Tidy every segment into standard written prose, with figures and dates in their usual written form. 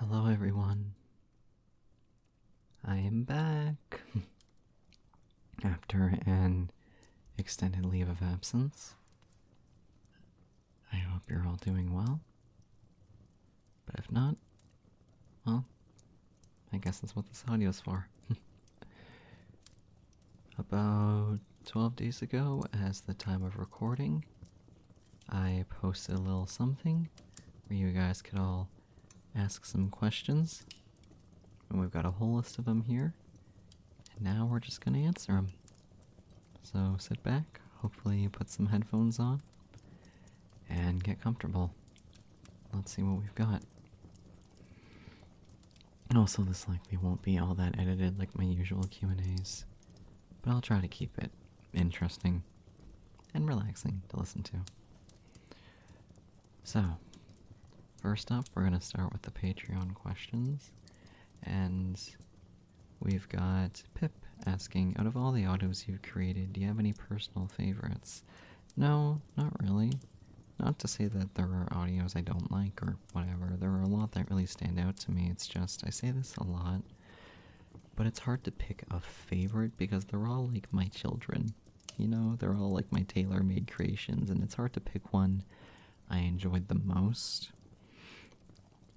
Hello, everyone. I am back after an extended leave of absence. I hope you're all doing well. But if not, well, I guess that's what this audio is for. About 12 days ago, as the time of recording, I posted a little something where you guys could all ask some questions. And we've got a whole list of them here. And now we're just going to answer them. So sit back, hopefully you put some headphones on, and get comfortable. Let's see what we've got. Also, this likely won't be all that edited like my usual Q&As, but I'll try to keep it interesting and relaxing to listen to. So, first up, we're going to start with the Patreon questions, and we've got Pip asking, out of all the audios you've created, do you have any personal favorites? No, not really. Not to say that there are audios I don't like or whatever. There are a lot that really stand out to me. It's just, I say this a lot, but it's hard to pick a favorite because they're all like my children. You know, they're all like my tailor-made creations, and it's hard to pick one I enjoyed the most.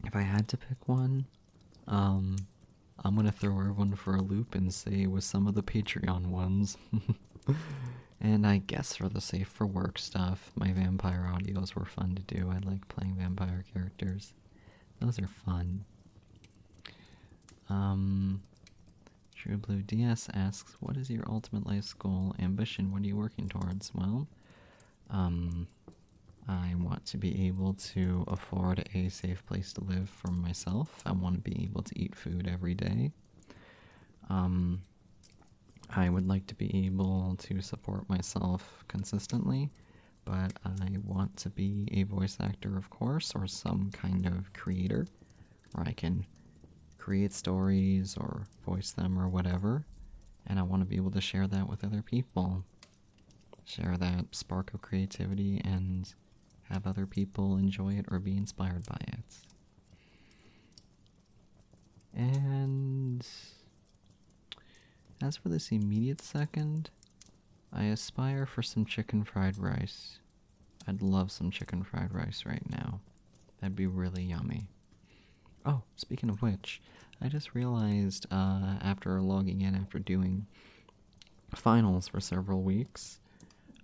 If I had to pick one, I'm gonna throw everyone for a loop and say it was some of the Patreon ones. And I guess for the safe for work stuff, my vampire audios were fun to do. I like playing vampire characters. Those are fun. True Blue DS asks, what is your ultimate life goal, ambition? What are you working towards? Well, I want to be able to afford a safe place to live for myself. I want to be able to eat food every day. I would like to be able to support myself consistently, but I want to be a voice actor, of course, or some kind of creator where I can create stories or voice them or whatever, and I want to be able to share that with other people. Share that spark of creativity and have other people enjoy it or be inspired by it. And as for this immediate second, I aspire for some chicken fried rice. I'd love some chicken fried rice right now. That'd be really yummy. Oh, speaking of which, I just realized after logging in after doing finals for several weeks,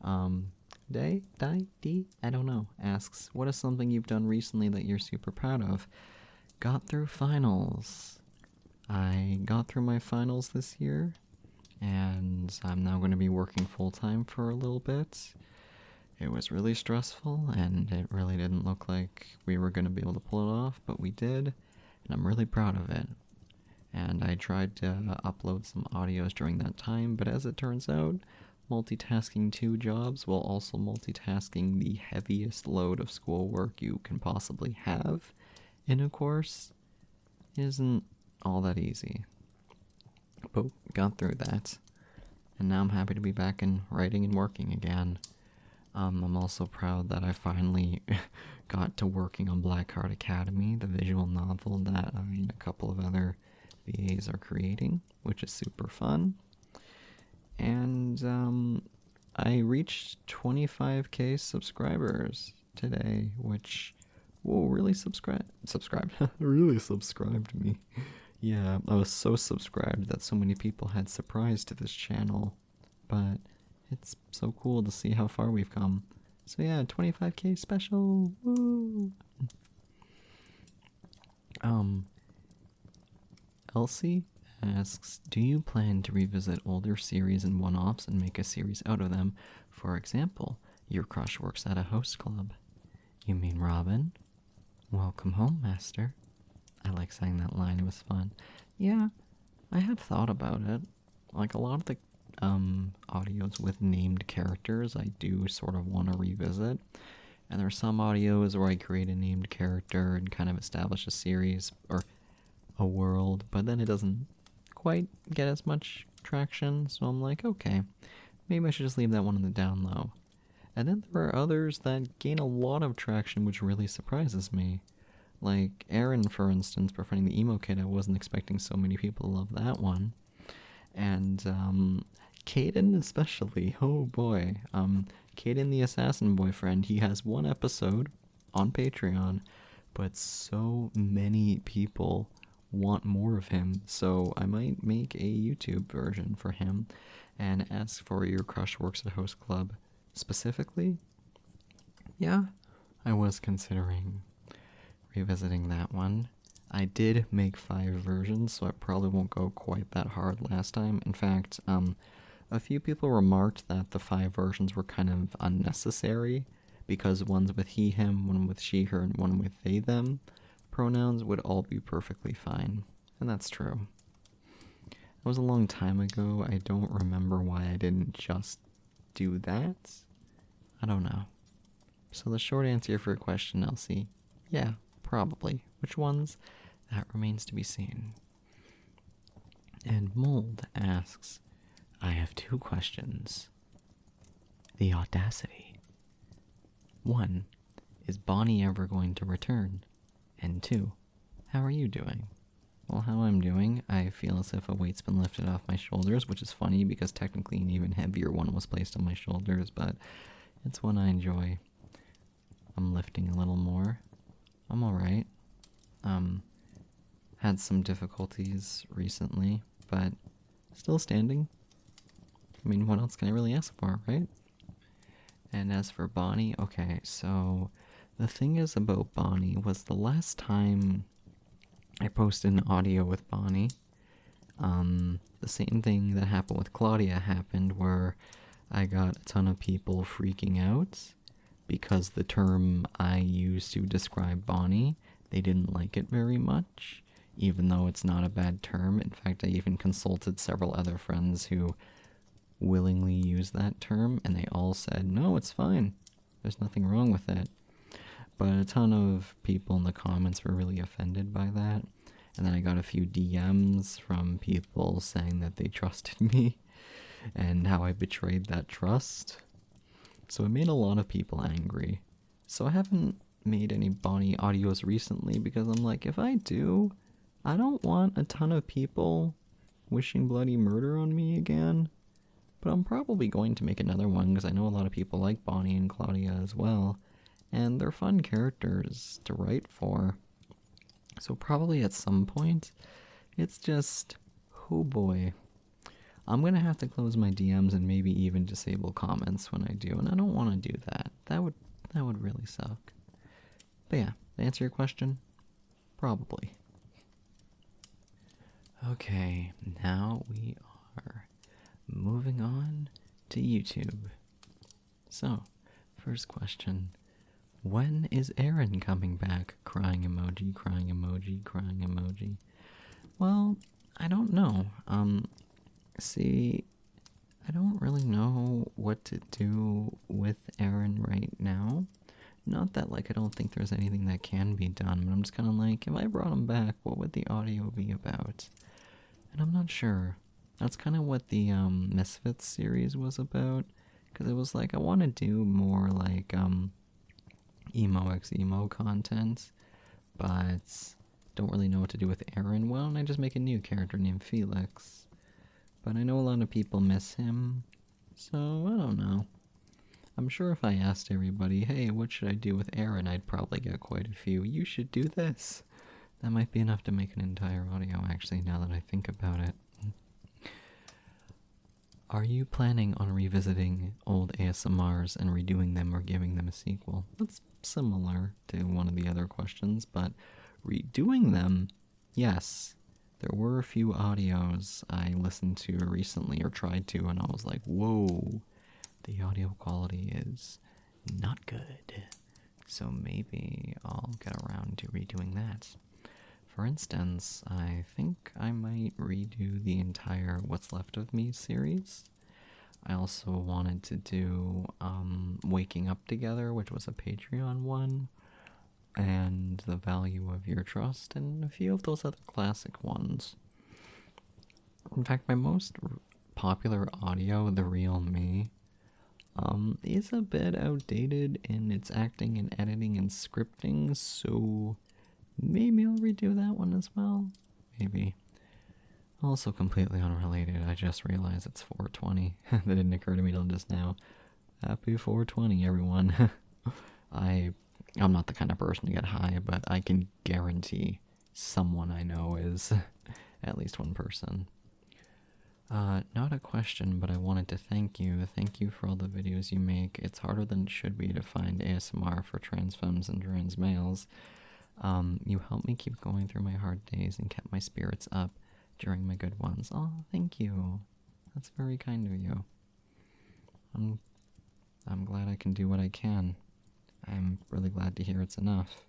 I don't know, asks, what is something you've done recently that you're super proud of? Got through finals. I got through my finals this year, and I'm now going to be working full-time for a little bit. It was really stressful, and it really didn't look like we were going to be able to pull it off, but we did, and I'm really proud of it. And I tried to upload some audios during that time, but as it turns out, multitasking 2 jobs while also multitasking the heaviest load of schoolwork you can possibly have in a course isn't all that easy. But got through that, and now I'm happy to be back in writing and working again. I'm also proud that I finally got to working on Blackheart Academy, the visual novel that I and a couple of other VAs are creating, which is super fun. And I reached 25k subscribers today, which really really subscribed me. Yeah, I was so subscribed that so many people had surprised to this channel, but it's so cool to see how far we've come. So yeah, 25k special, woo! Elsie asks, do you plan to revisit older series and one-offs and make a series out of them? For example, your crush works at a host club. You mean Robin? Welcome home, master. I like saying that line, it was fun. Yeah, I have thought about it. Like a lot of the audios with named characters I do sort of want to revisit. And there are some audios where I create a named character and kind of establish a series or a world, but then it doesn't quite get as much traction, so I'm like, okay, maybe I should just leave that one on the down low. And then there are others that gain a lot of traction, which really surprises me. Like Aaron, for instance, befriending the emo kid, I wasn't expecting so many people to love that one. And Caden especially, oh boy. Caden the assassin boyfriend, he has one episode on Patreon, but so many people want more of him, so I might make a YouTube version for him and ask for your crush works at host club specifically. Yeah, I was considering revisiting that one. I did make 5 versions, so I probably won't go quite that hard last time. In fact, a few people remarked that the 5 versions were kind of unnecessary because ones with he, him, one with she, her, and one with they, them pronouns would all be perfectly fine. And that's true. It was a long time ago. I don't remember why I didn't just do that. I don't know. So the short answer for your question, Elsie, yeah, probably. Which ones? That remains to be seen. And Mold asks, I have 2 questions. The audacity. 1. Is Bonnie ever going to return? And 2. How are you doing? Well, how I'm doing, I feel as if a weight's been lifted off my shoulders, which is funny because technically an even heavier one was placed on my shoulders, but it's one I enjoy. I'm lifting a little more. I'm alright. Had some difficulties recently, but still standing. I mean, what else can I really ask for, right? And as for Bonnie, okay, so the thing is about Bonnie was the last time I posted an audio with Bonnie, the same thing that happened with Claudia happened, where I got a ton of people freaking out because the term I used to describe Bonnie, they didn't like it very much, even though it's not a bad term. In fact, I even consulted several other friends who willingly use that term, and they all said, no, it's fine. There's nothing wrong with it. But a ton of people in the comments were really offended by that. And then I got a few DMs from people saying that they trusted me and how I betrayed that trust. So it made a lot of people angry. So I haven't made any Bonnie audios recently because I'm like, if I do, I don't want a ton of people wishing bloody murder on me again. But I'm probably going to make another one because I know a lot of people like Bonnie and Claudia as well. And they're fun characters to write for. So probably at some point, it's just, oh boy. I'm going to have to close my DMs and maybe even disable comments when I do, and I don't want to do that. That would really suck. But yeah, to answer your question, probably. Okay, now we are moving on to YouTube. So, first question. When is Aaron coming back? Crying emoji, crying emoji, crying emoji. Well, I don't know. See, I don't really know what to do with Aaron right now. Not that, like, I don't think there's anything that can be done, but I'm just kind of like, if I brought him back, what would the audio be about? And I'm not sure. That's kind of what the Misfits series was about, because it was like, I want to do more, like, emo x emo content, but don't really know what to do with Aaron. Why don't I just make a new character named Felix? But I know a lot of people miss him, so I don't know. I'm sure if I asked everybody, hey, what should I do with Aaron, I'd probably get quite a few. You should do this. That might be enough to make an entire audio, actually, now that I think about it. Are you planning on revisiting old ASMRs and redoing them or giving them a sequel? That's similar to one of the other questions, but redoing them, yes. There were a few audios I listened to recently or tried to, and I was like, whoa, the audio quality is not good. So maybe I'll get around to redoing that. For instance, I think I might redo the entire What's Left of Me series. I also wanted to do Waking Up Together, which was a Patreon one, and The Value of Your Trust, and a few of those other classic ones. In fact, my most popular audio, The Real Me, is a bit outdated in its acting and editing and scripting, so Maybe I'll redo that one as well. Maybe. Also completely unrelated, I just realized it's 420. That didn't occur to me till just now. Happy 420, everyone. I'm not the kind of person to get high, but I can guarantee someone I know is at least one person. Not a question, but I wanted to thank you. Thank you for all the videos you make. It's harder than it should be to find ASMR for trans femmes and trans males. You helped me keep going through my hard days and kept my spirits up during my good ones. Oh, thank you. That's very kind of you. I'm glad I can do what I can. I'm really glad to hear it's enough,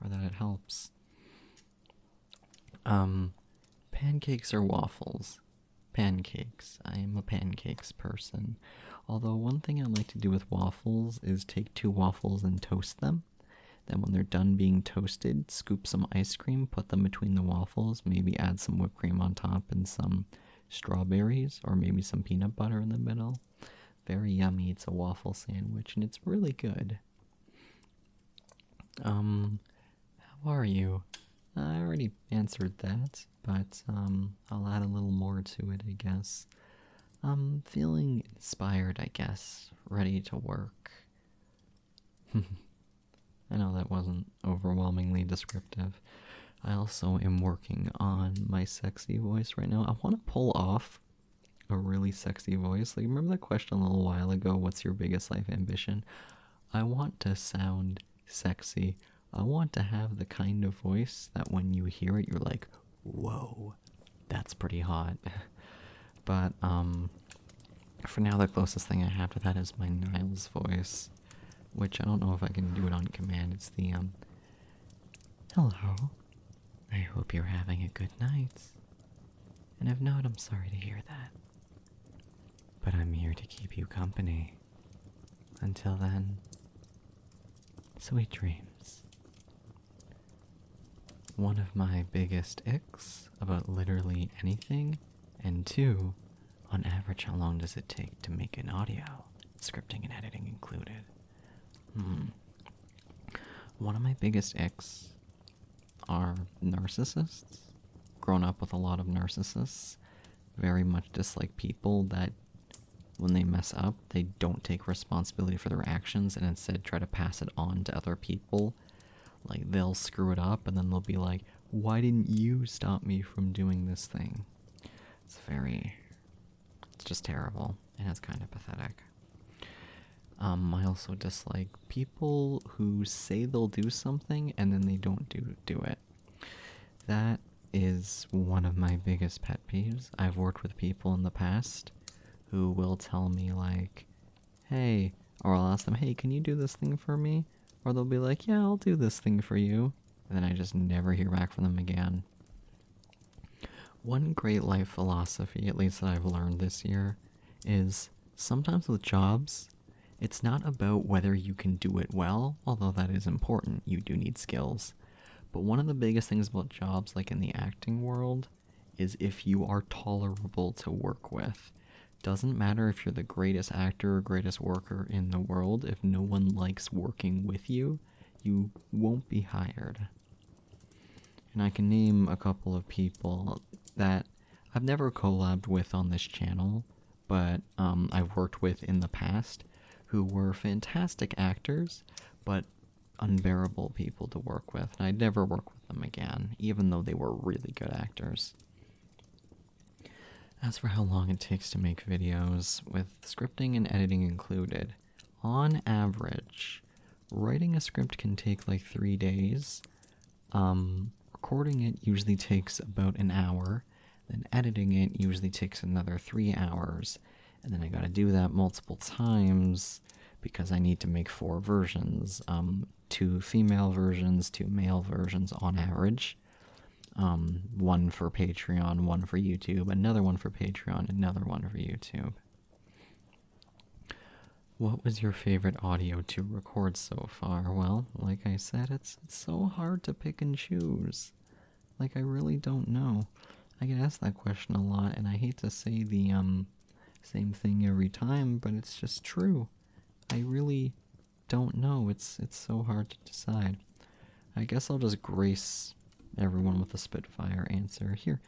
or that it helps. Pancakes or waffles? Pancakes. I am a pancakes person. Although one thing I like to do with waffles is take 2 waffles and toast them. Then when they're done being toasted, scoop some ice cream, put them between the waffles, maybe add some whipped cream on top and some strawberries, or maybe some peanut butter in the middle. Very yummy. It's a waffle sandwich, and it's really good. How are you? I already answered that, but I'll add a little more to it, I guess. I'm feeling inspired, I guess, ready to work. I know that wasn't overwhelmingly descriptive. I also am working on my sexy voice right now. I want to pull off a really sexy voice. Like, remember that question a little while ago, what's your biggest life ambition? I want to sound sexy. I want to have the kind of voice that when you hear it, you're like, whoa, that's pretty hot. But, for now, the closest thing I have to that is my Niles voice, which I don't know if I can do it on command. It's the, hello, I hope you're having a good night. And if not, I'm sorry to hear that. But I'm here to keep you company. Until then, sweet dreams. One of my biggest icks about literally anything, and 2, on average, how long does it take to make an audio, scripting and editing included? One of my biggest icks are narcissists. Grown up with a lot of narcissists. Very much dislike people that, when they mess up, they don't take responsibility for their actions and instead try to pass it on to other people. Like, they'll screw it up and then they'll be like, why didn't you stop me from doing this thing? It's just terrible, and it's kind of pathetic. I also dislike people who say they'll do something and then they don't do it. That is one of my biggest pet peeves. I've worked with people in the past who will tell me, like, hey, or I'll ask them, hey, can you do this thing for me? Or they'll be like, yeah, I'll do this thing for you. And then I just never hear back from them again. One great life philosophy, at least that I've learned this year, is sometimes with jobs, it's not about whether you can do it well, although that is important. You do need skills. But one of the biggest things about jobs, like in the acting world, is if you are tolerable to work with. Doesn't matter if you're the greatest actor or greatest worker in the world, if no one likes working with you, you won't be hired. And I can name a couple of people that I've never collabed with on this channel, but I've worked with in the past, who were fantastic actors, but unbearable people to work with. And I'd never work with them again, even though they were really good actors. As for how long it takes to make videos, with scripting and editing included, on average, writing a script can take like 3 days. Recording it usually takes about an hour. Then editing it usually takes another 3 hours. And then I gotta do that multiple times because I need to make 4 versions. 2 female versions, 2 male versions on average. One for Patreon, one for YouTube, another one for Patreon, another one for YouTube. What was your favorite audio to record so far? Well, like I said, it's so hard to pick and choose. Like, I really don't know. I get asked that question a lot, and I hate to say the same thing every time, but it's just true. I really don't know. It's so hard to decide. I guess I'll just grace everyone with a Spitfire answer. Here,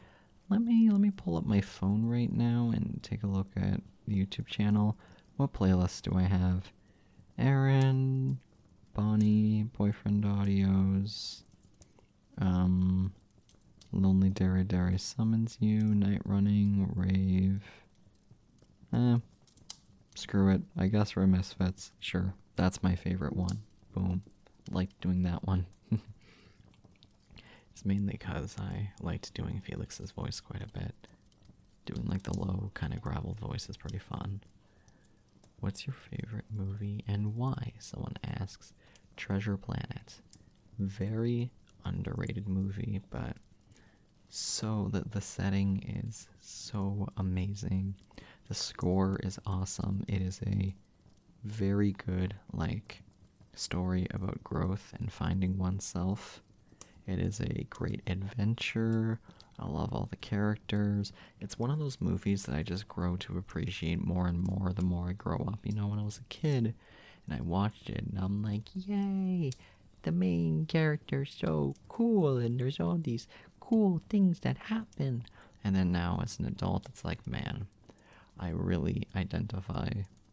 let me pull up my phone right now and take a look at the YouTube channel. What playlist do I have? Aaron, Bonnie, Boyfriend Audios, Lonely Dairy Dairy Summons You, Night Running, Rave. Screw it. I guess we're Misfits. Sure, that's my favorite one. Boom. Liked doing that one. It's mainly because I liked doing Felix's voice quite a bit. Doing like the low kind of gravel voice is pretty fun. What's your favorite movie and why? Someone asks. Treasure Planet. Very underrated movie, but so the setting is so amazing. The score is awesome. It is a very good like story about growth and finding oneself. It is a great adventure. I love all the characters. It's one of those movies that I just grow to appreciate more and more the more I grow up. You know, when I was a kid and I watched it and I'm like, yay, the main character's so cool and there's all these cool things that happen. And then now as an adult, it's like, man, I really identify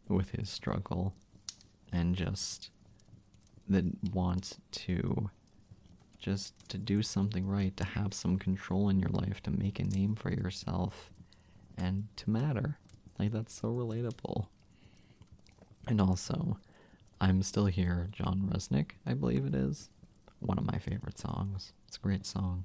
with his struggle and just the want to do something right, to have some control in your life, to make a name for yourself, and to matter. Like, that's so relatable. And also, I'm Still Here, John Resnick, I believe it is. One of my favorite songs. It's a great song.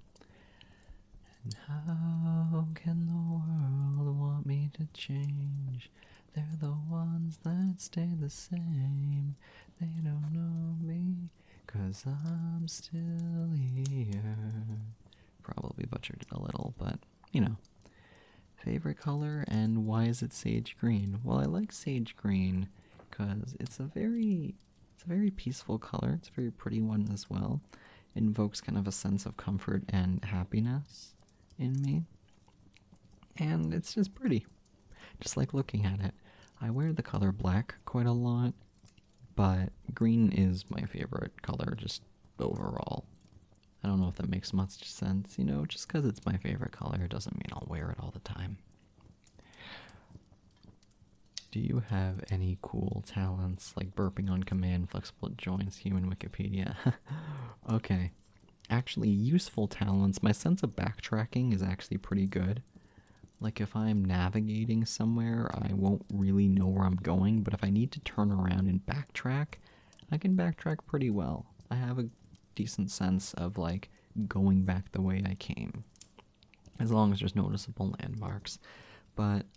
And how can the world want me to change? They're the ones that stay the same. They don't know me. 'Cause I'm still here. Probably butchered it a little, but, you know. Favorite color and why is it sage green? Well, I like sage green because it's a very peaceful color. It's a very pretty one as well. It invokes kind of a sense of comfort and happiness in me. And it's just pretty. Just like looking at it. I wear the color black quite a lot. But green is my favorite color, just overall. I don't know if that makes much sense, you know, just because it's my favorite color doesn't mean I'll wear it all the time. Do you have any cool talents, like burping on command, flexible joints, human Wikipedia? Okay. Actually, useful talents, my sense of backtracking is actually pretty good. Like, if I'm navigating somewhere, I won't really know where I'm going, but if I need to turn around and backtrack, I can backtrack pretty well. I have a decent sense of, like, going back the way I came, as long as there's noticeable landmarks. But,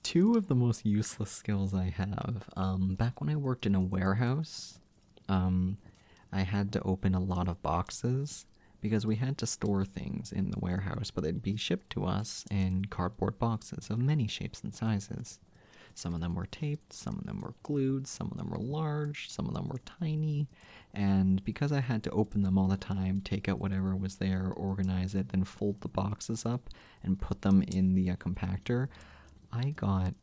two of the most useless skills I have, back when I worked in a warehouse, I had to open a lot of boxes, because we had to store things in the warehouse, but they'd be shipped to us in cardboard boxes of many shapes and sizes. Some of them were taped, some of them were glued, some of them were large, some of them were tiny, and because I had to open them all the time, take out whatever was there, organize it, then fold the boxes up and put them in the compactor, I got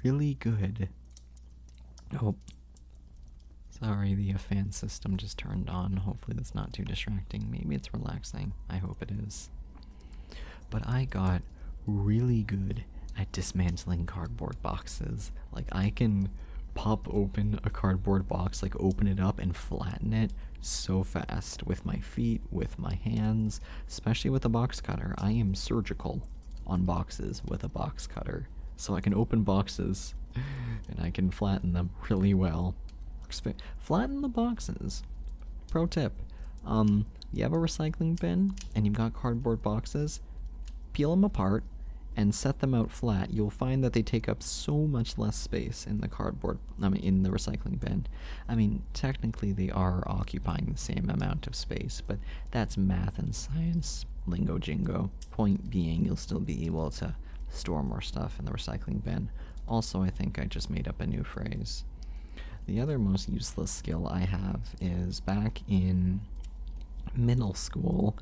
really good. Oh, sorry, the fan system just turned on. Hopefully that's not too distracting. Maybe it's relaxing. I hope it is. But I got really good at dismantling cardboard boxes. Like, I can pop open a cardboard box, like open it up and flatten it so fast with my feet, with my hands, especially with a box cutter. I am surgical on boxes with a box cutter. So I can open boxes and I can flatten them really well. Flatten the boxes. Pro tip. You have a recycling bin and you've got cardboard boxes, peel them apart and set them out flat. You'll find that they take up so much less space in the in the recycling bin. I mean, technically they are occupying the same amount of space, but that's math and science lingo jingo. Point being, you'll still be able to store more stuff in the recycling bin. Also, I think I just made up a new phrase. The other most useless skill I have is back in middle school,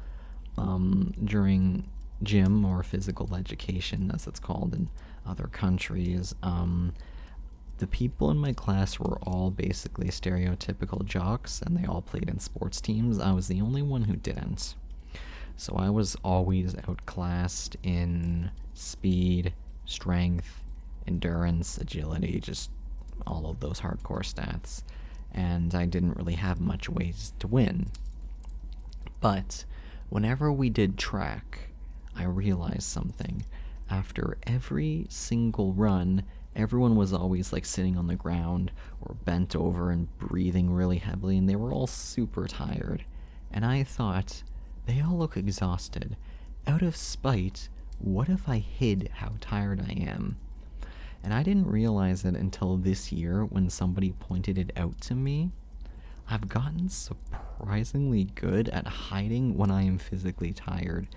during gym or physical education, as it's called in other countries, The people in my class were all basically stereotypical jocks, and they all played in sports teams. I was the only one who didn't. So I was always outclassed in speed, strength, endurance, agility, just all of those hardcore stats. And I didn't really have much ways to win. But whenever we did track, I realized something. After every single run, everyone was always like sitting on the ground or bent over and breathing really heavily, and they were all super tired. And I thought, they all look exhausted. Out of spite, what if I hid how tired I am? And I didn't realize it until this year when somebody pointed it out to me. I've gotten surprisingly good at hiding when I am physically tired,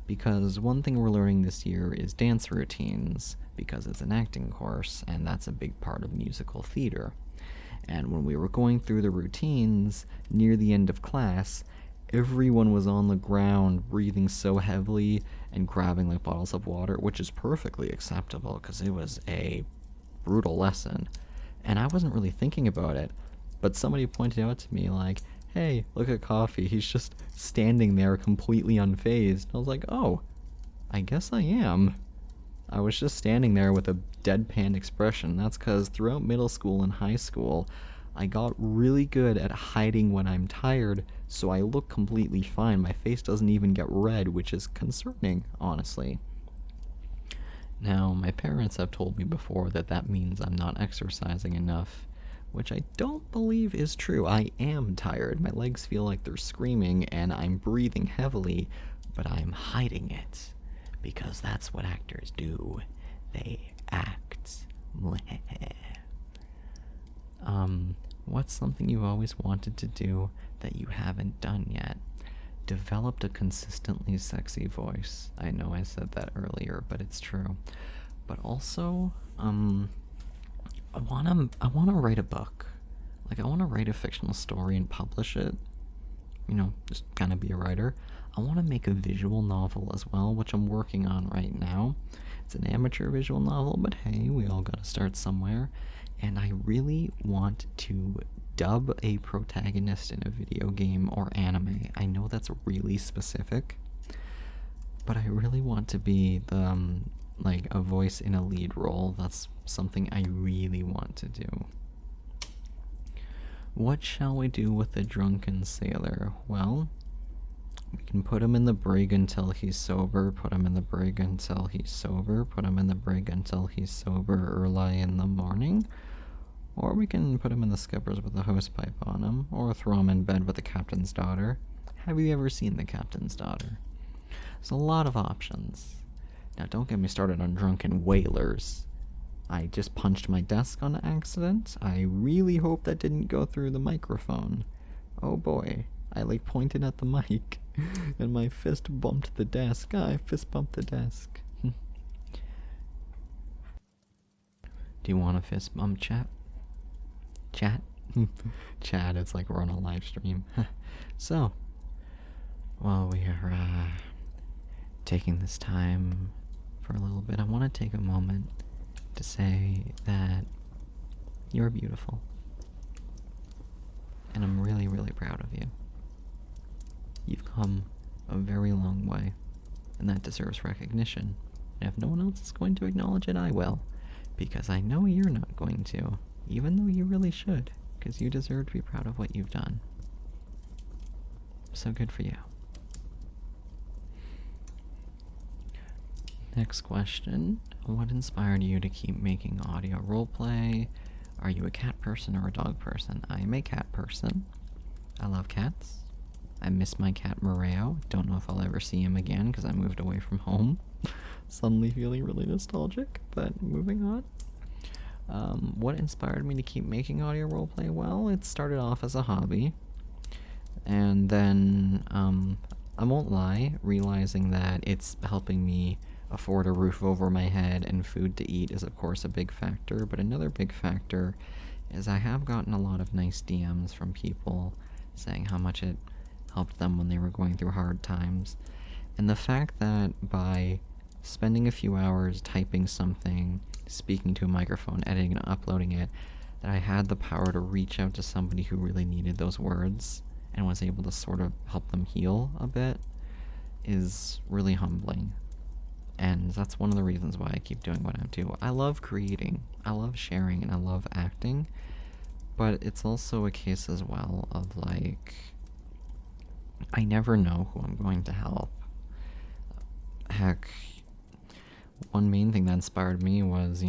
because one thing we're learning this year is dance routines, because it's an acting course, and that's a big part of musical theater. And when we were going through the routines, near the end of class, everyone was on the ground, breathing so heavily and grabbing like bottles of water, which is perfectly acceptable because it was a brutal lesson. And I wasn't really thinking about it, but somebody pointed out to me like, hey, look at Coffee, he's just standing there completely unfazed. I was like, oh, I guess I am. I was just standing there with a deadpan expression. That's because throughout middle school and high school, I got really good at hiding when I'm tired, so I look completely fine. My face doesn't even get red, which is concerning, honestly. Now, my parents have told me before that that means I'm not exercising enough, which I don't believe is true. I am tired. My legs feel like they're screaming, and I'm breathing heavily, but I'm hiding it, because that's what actors do. They act. What's something you've always wanted to do that you haven't done yet? Developed a consistently sexy voice. I know I said that earlier, but it's true. But also, I wanna write a book. Like, I wanna write a fictional story and publish it. You know, just kind of be a writer. I want to make a visual novel as well, which I'm working on right now. It's an amateur visual novel, but hey, we all gotta start somewhere. And I really want to dub a protagonist in a video game or anime. I know that's really specific, but I really want to be the, like, a voice in a lead role. That's something I really want to do. What shall we do with the drunken sailor? Well, we can put him in the brig until he's sober, put him in the brig until he's sober, put him in the brig until he's sober early in the morning. Or we can put him in the skippers with a hosepipe on him, or throw him in bed with the captain's daughter. Have you ever seen the captain's daughter? There's a lot of options. Now, don't get me started on drunken whalers. I just punched my desk on accident. I really hope that didn't go through the microphone. Oh boy, I pointed at the mic, and my fist bumped the desk. I fist bumped the desk. Do you want a fist bump, chat? Chat? Chat, it's like we're on a live stream. So, while we are taking this time for a little bit, I want to take a moment to say that you're beautiful. And I'm really, really proud of you. You've come a very long way, and that deserves recognition. And if no one else is going to acknowledge it, I will. Because I know you're not going to, even though you really should, because you deserve to be proud of what you've done. So good for you. Next question. What inspired you to keep making audio roleplay? Are you a cat person or a dog person? I am a cat person. I love cats. I miss my cat Moreo. Don't know if I'll ever see him again because I moved away from home. Suddenly feeling really nostalgic, but moving on. What inspired me to keep making audio roleplay? Well, it started off as a hobby. And then, I won't lie, realizing that it's helping me afford a roof over my head and food to eat is of course a big factor, but another big factor is I have gotten a lot of nice DMs from people saying how much it helped them when they were going through hard times. And the fact that by spending a few hours typing something speaking to a microphone, editing and uploading it, that I had the power to reach out to somebody who really needed those words and was able to sort of help them heal a bit is really humbling. And that's one of the reasons why I keep doing what I do. I love creating, I love sharing, and I love acting, but it's also a case as well of like, I never know who I'm going to help. Heck, one main thing that inspired me was,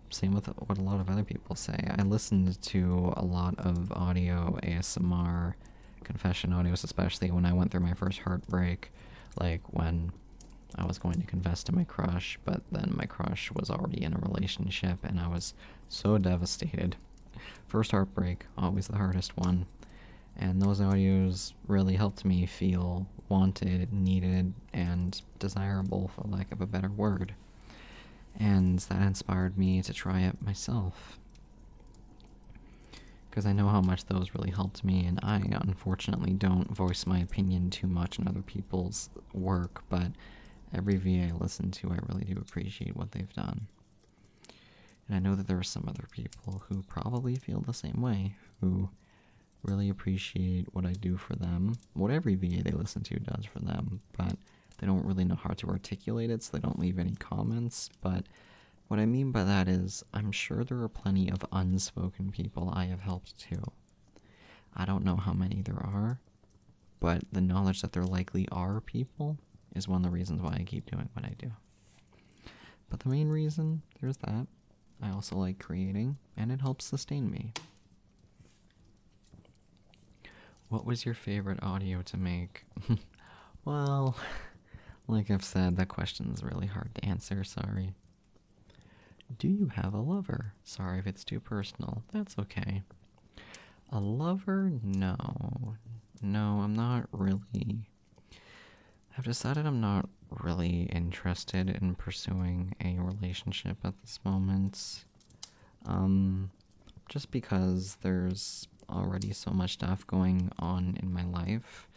same with what a lot of other people say. I listened to a lot of audio, ASMR, confession audios, especially when I went through my first heartbreak, like when I was going to confess to my crush, but then my crush was already in a relationship, and I was so devastated. First heartbreak, always the hardest one. And those audios really helped me feel wanted, needed, and desirable, for lack of a better word. And that inspired me to try it myself. Because I know how much those really helped me, and I unfortunately don't voice my opinion too much in other people's work, but every VA I listen to, I really do appreciate what they've done. And I know that there are some other people who probably feel the same way, who really appreciate what I do for them, what every VA they listen to does for them, but they don't really know how to articulate it, so they don't leave any comments. But what I mean by that is, I'm sure there are plenty of unspoken people I have helped too. I don't know how many there are, but the knowledge that there likely are people is one of the reasons why I keep doing what I do. But the main reason, there's that. I also like creating, and it helps sustain me. What was your favorite audio to make? Well, like I've said, that question's really hard to answer, sorry. Do you have a lover? Sorry if it's too personal, that's okay. A lover? No. No, I'm not really. I've decided I'm not really interested in pursuing a relationship at this moment. Just because there's already so much stuff going on in my life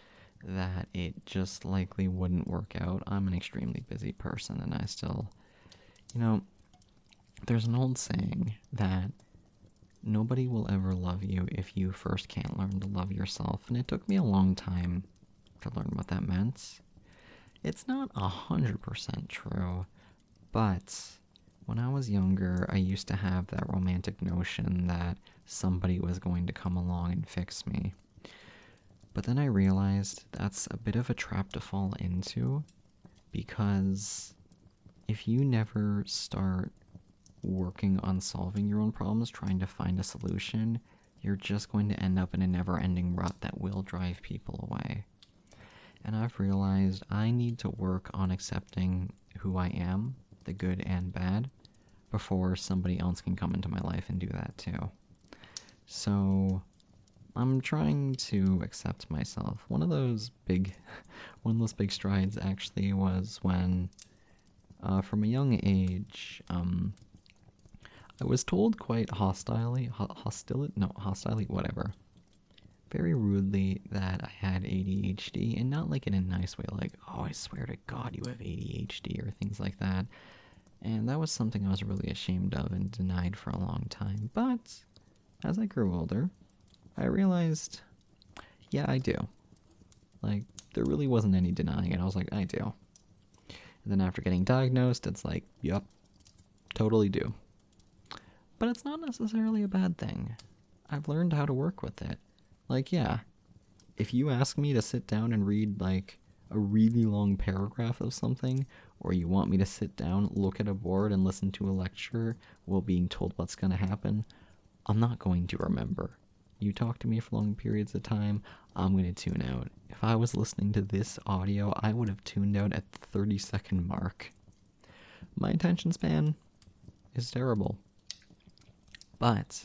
that it just likely wouldn't work out. I'm an extremely busy person, and I still, there's an old saying that nobody will ever love you if you first can't learn to love yourself, and it took me a long time to learn what that meant. It's not 100% true, but when I was younger, I used to have that romantic notion that somebody was going to come along and fix me. But then I realized that's a bit of a trap to fall into, because if you never start working on solving your own problems, trying to find a solution, you're just going to end up in a never-ending rut that will drive people away. And I've realized I need to work on accepting who I am, the good and bad, before somebody else can come into my life and do that too. So I'm trying to accept myself. One of those big strides actually was when, from a young age, I was told quite hostilely, very rudely, that I had ADHD, and not like in a nice way, like, oh, I swear to God you have ADHD, or things like that. And that was something I was really ashamed of and denied for a long time. But as I grew older, I realized, yeah, I do. Like, there really wasn't any denying it. I was like, I do. And then after getting diagnosed, it's like, yup, totally do. But it's not necessarily a bad thing. I've learned how to work with it. Like, yeah, if you ask me to sit down and read, like, a really long paragraph of something, or you want me to sit down, look at a board, and listen to a lecture while being told what's going to happen, I'm not going to remember. You talk to me for long periods of time, I'm going to tune out. If I was listening to this audio, I would have tuned out at the 30-second mark. My attention span is terrible. But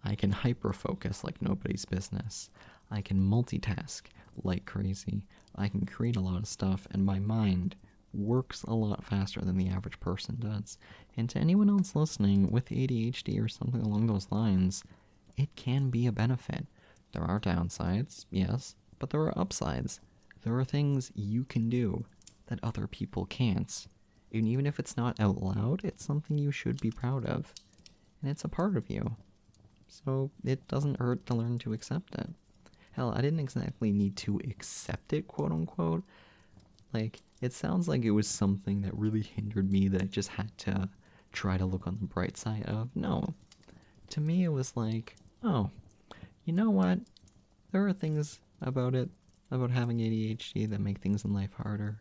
I can hyper-focus like nobody's business. I can multitask like crazy. I can create a lot of stuff, and my mind works a lot faster than the average person does. And to anyone else listening with ADHD or something along those lines, it can be a benefit. There are downsides, yes, but there are upsides. There are things you can do that other people can't. And even if it's not out loud, it's something you should be proud of. And it's a part of you. So it doesn't hurt to learn to accept it. Hell, I didn't exactly need to accept it, quote unquote. Like, it sounds like it was something that really hindered me that I just had to try to look on the bright side of. No. To me, it was like, oh, you know what? There are things about it, about having ADHD, that make things in life harder.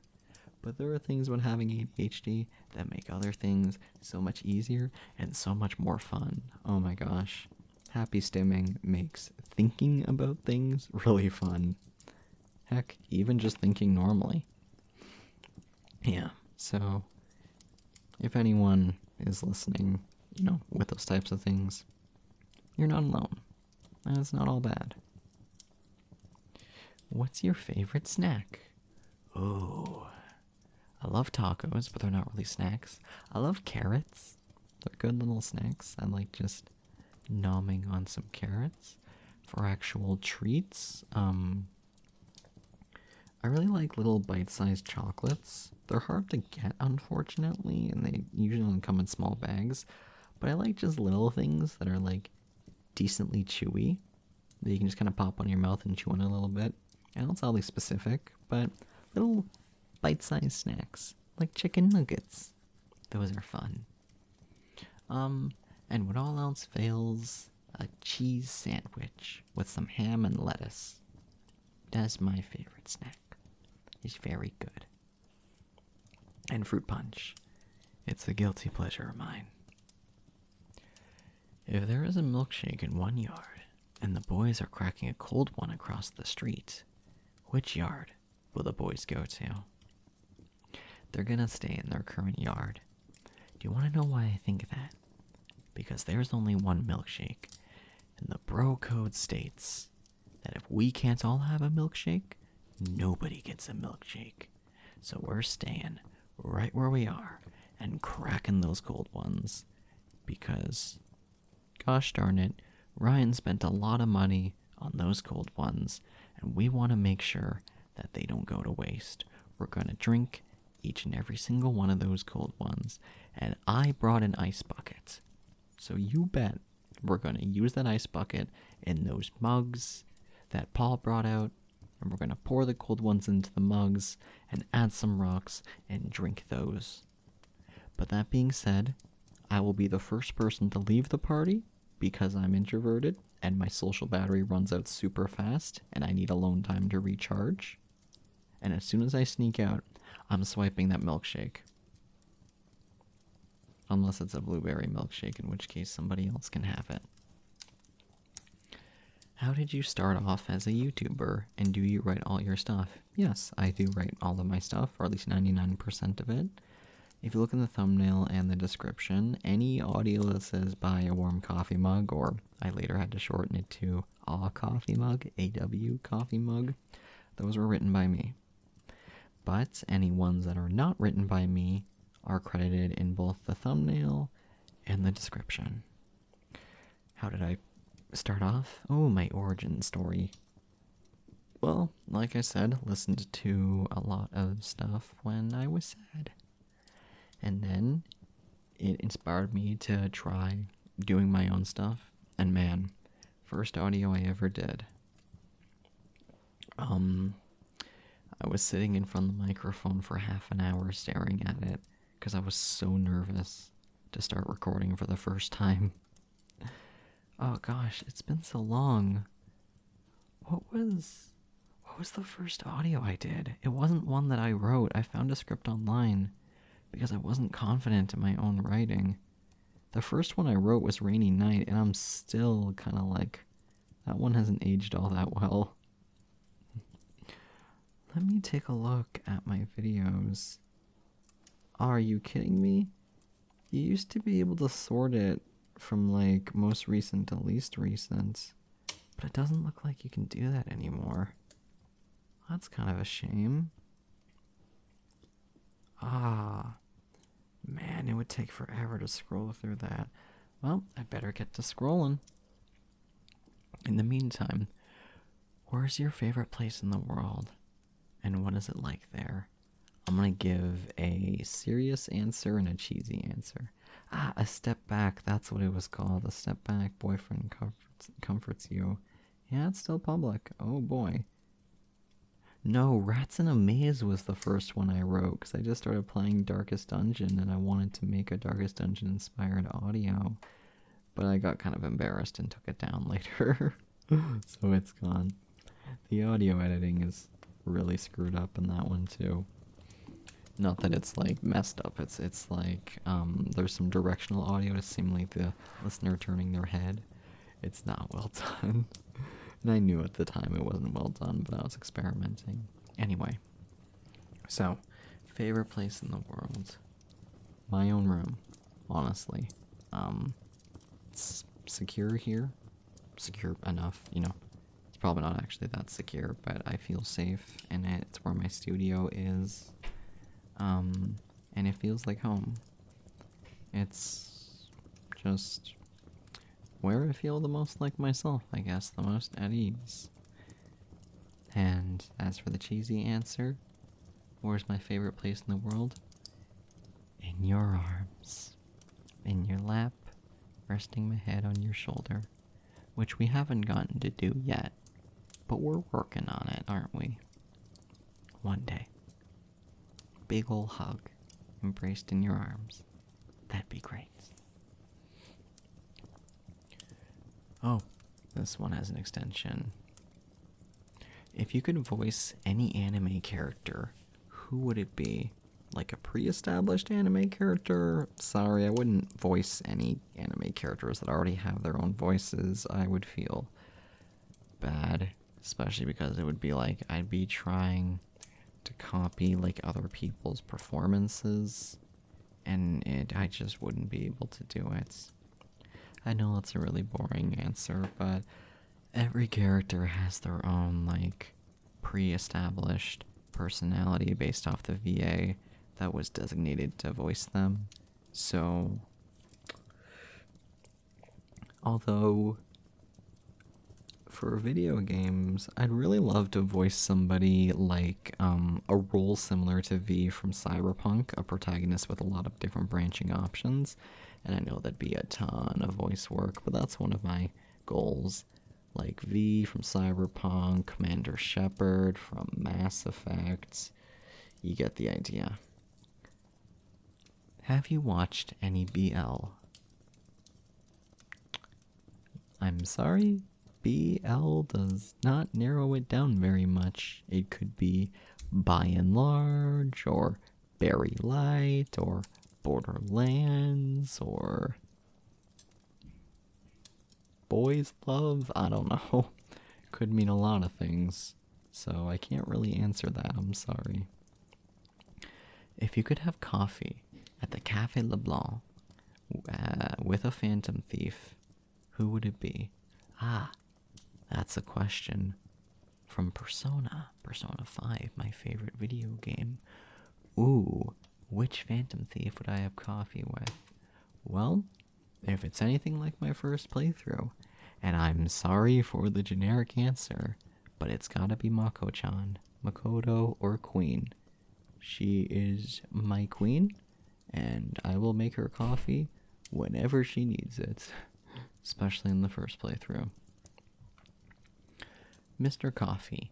But there are things about having ADHD that make other things so much easier and so much more fun. Oh my gosh. Happy stimming makes thinking about things really fun. Heck, even just thinking normally. Yeah, so if anyone is listening, with those types of things, you're not alone. And it's not all bad. What's your favorite snack? Oh, I love tacos, but they're not really snacks. I love carrots. They're good little snacks. I like just nomming on some carrots. For actual treats, I really like little bite-sized chocolates. They're hard to get, unfortunately, and they usually only come in small bags. But I like just little things that are, like, decently chewy, that you can just kind of pop on your mouth and chew on a little bit. And it's oddly specific, but little bite-sized snacks, like chicken nuggets. Those are fun. And when all else fails, a cheese sandwich with some ham and lettuce. That's my favorite snack. It's very good. And fruit punch. It's a guilty pleasure of mine. If there is a milkshake in one yard, and the boys are cracking a cold one across the street, which yard will the boys go to? They're gonna stay in their current yard. Do you want to know why I think that? Because there's only one milkshake, and the bro code states that if we can't all have a milkshake, nobody gets a milkshake. So we're staying right where we are and cracking those cold ones. Because, gosh darn it, Ryan spent a lot of money on those cold ones, and we want to make sure that they don't go to waste. We're going to drink each and every single one of those cold ones, and I brought an ice bucket. So you bet we're going to use that ice bucket in those mugs that Paul brought out, and we're going to pour the cold ones into the mugs and add some rocks and drink those. But that being said, I will be the first person to leave the party because I'm introverted and my social battery runs out super fast and I need alone time to recharge. And as soon as I sneak out, I'm swiping that milkshake. Unless it's a blueberry milkshake, in which case somebody else can have it. How did you start off as a YouTuber, and do you write all your stuff? Yes, I do write all of my stuff, or at least 99% of it. If you look in the thumbnail and the description, any audio that says buy a warm coffee mug, or I later had to shorten it to a coffee mug, AW coffee mug, those were written by me. But any ones that are not written by me are credited in both the thumbnail and the description. How did I start off? Oh, my origin story. Well, like I said, listened to a lot of stuff when I was sad. And then it inspired me to try doing my own stuff. And man, first audio I ever did. I was sitting in front of the microphone for half an hour staring at it because I was so nervous to start recording for the first time. Oh gosh, it's been so long. What was the first audio I did? It wasn't one that I wrote. I found a script online because I wasn't confident in my own writing. The first one I wrote was Rainy Night, and I'm still kind of like, that one hasn't aged all that well. Let me take a look at my videos. Are you kidding me? You used to be able to sort it from like most recent to least recent, but it doesn't look like you can do that anymore. That's kind of a shame. Ah, man, it would take forever to scroll through that. Well, I better get to scrolling. In the meantime, where's your favorite place in the world? And what is it like there? I'm gonna give a serious answer and a cheesy answer. A step back, that's what it was called. A step back, boyfriend comforts you. Yeah, it's still public. Oh boy. No, Rats in a Maze was the first one I wrote because I just started playing Darkest Dungeon and I wanted to make a Darkest Dungeon inspired audio. But I got kind of embarrassed and took it down later. So it's gone. The audio editing is really screwed up in that one too. Not that it's like messed up, it's like there's some directional audio to simulate the listener turning their head. It's not well done. And I knew at the time it wasn't well done, but I was experimenting. Anyway, so, favorite place in the world? My own room, honestly. It's secure here. Secure enough, you know. It's probably not actually that secure, but I feel safe in it. It's where my studio is. And it feels like home. It's just where I feel the most like myself, I guess, the most at ease. And as for the cheesy answer, where's my favorite place in the world? In your arms. In your lap, resting my head on your shoulder. Which we haven't gotten to do yet, but we're working on it, aren't we? One day. Big ol' hug, embraced in your arms. That'd be great. Oh, this one has an extension. If you could voice any anime character, who would it be? Like a pre-established anime character? Sorry, I wouldn't voice any anime characters that already have their own voices. I would feel bad, especially because it would be like I'd be trying to copy like other people's performances, and I just wouldn't be able to do it. I know that's a really boring answer, but every character has their own like pre-established personality based off the VA that was designated to voice them. So, although for video games, I'd really love to voice somebody like a role similar to V from Cyberpunk, a protagonist with a lot of different branching options. And I know that'd be a ton of voice work, but that's one of my goals. Like V from Cyberpunk, Commander Shepard from Mass Effect. You get the idea. Have you watched any BL? I'm sorry, BL does not narrow it down very much. It could be By and Large, or Very Light, or Borderlands, or Boys Love. I don't know. Could mean a lot of things, so I can't really answer that. I'm sorry. If you could have coffee at the Café Leblanc with a phantom thief, who would it be? That's a question from Persona 5, my favorite video game. Ooh, which phantom thief would I have coffee with? Well, if it's anything like my first playthrough, and I'm sorry for the generic answer, but it's gotta be Mako-chan, Makoto, or Queen. She is my queen, and I will make her coffee whenever she needs it, especially in the first playthrough. Mr. Coffee,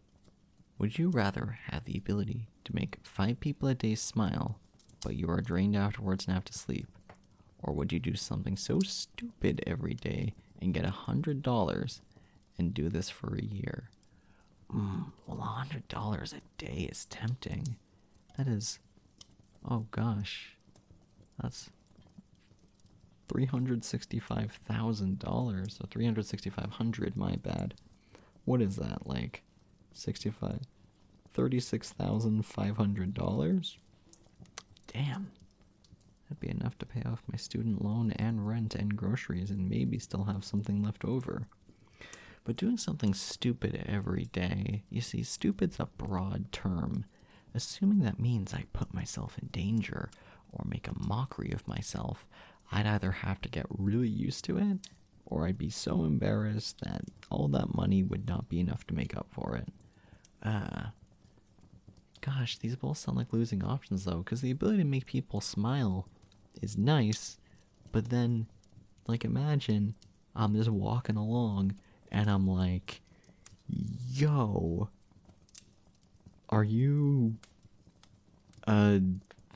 would you rather have the ability to make 5 people a day smile, but you are drained afterwards and have to sleep? Or would you do something so stupid every day and get $100 and do this for a year? Well, $100 a day is tempting. That is, oh gosh, that's $365,000, so $365,000, my bad. What is that, like, $36,500? Damn. That'd be enough to pay off my student loan and rent and groceries and maybe still have something left over. But doing something stupid every day, you see, stupid's a broad term. Assuming that means I put myself in danger or make a mockery of myself, I'd either have to get really used to it, or I'd be so embarrassed that all that money would not be enough to make up for it. Gosh, these both sound like losing options though, because the ability to make people smile is nice, but then, like, imagine I'm just walking along and I'm like, yo, are you a